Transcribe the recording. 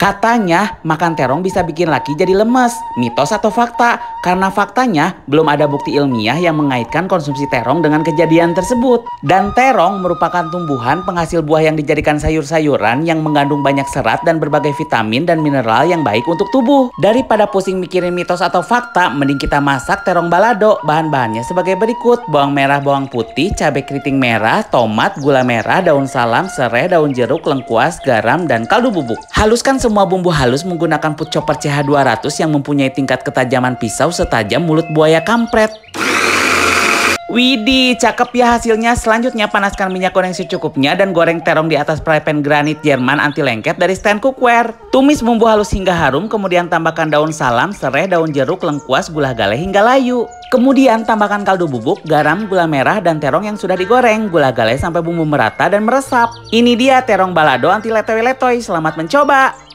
Katanya makan terong bisa bikin laki jadi lemes. Mitos atau fakta? Karena faktanya belum ada bukti ilmiah yang mengaitkan konsumsi terong dengan kejadian tersebut. Dan terong merupakan tumbuhan penghasil buah yang dijadikan sayur-sayuran yang mengandung banyak serat dan berbagai vitamin dan mineral yang baik untuk tubuh. Daripada pusing mikirin mitos atau fakta, mending kita masak terong balado. Bahan-bahannya sebagai berikut: bawang merah, bawang putih, cabai keriting merah, tomat, gula merah, daun salam, serai, daun jeruk, lengkuas, garam, dan kaldu bubuk. Haluskan semua bumbu halus menggunakan food chopper CH200 yang mempunyai tingkat ketajaman pisau setajam mulut buaya kampret. Widih, cakep ya hasilnya. Selanjutnya panaskan minyak goreng secukupnya dan goreng terong di atas frypan granit Jerman anti lengket dari stand cookware. Tumis bumbu halus hingga harum, kemudian tambahkan daun salam, serai, daun jeruk, lengkuas, gula galeh hingga layu. Kemudian tambahkan kaldu bubuk, garam, gula merah, dan terong yang sudah digoreng. Gula galeh sampai bumbu merata dan meresap. Ini dia terong balado anti letoy-letoy. Selamat mencoba!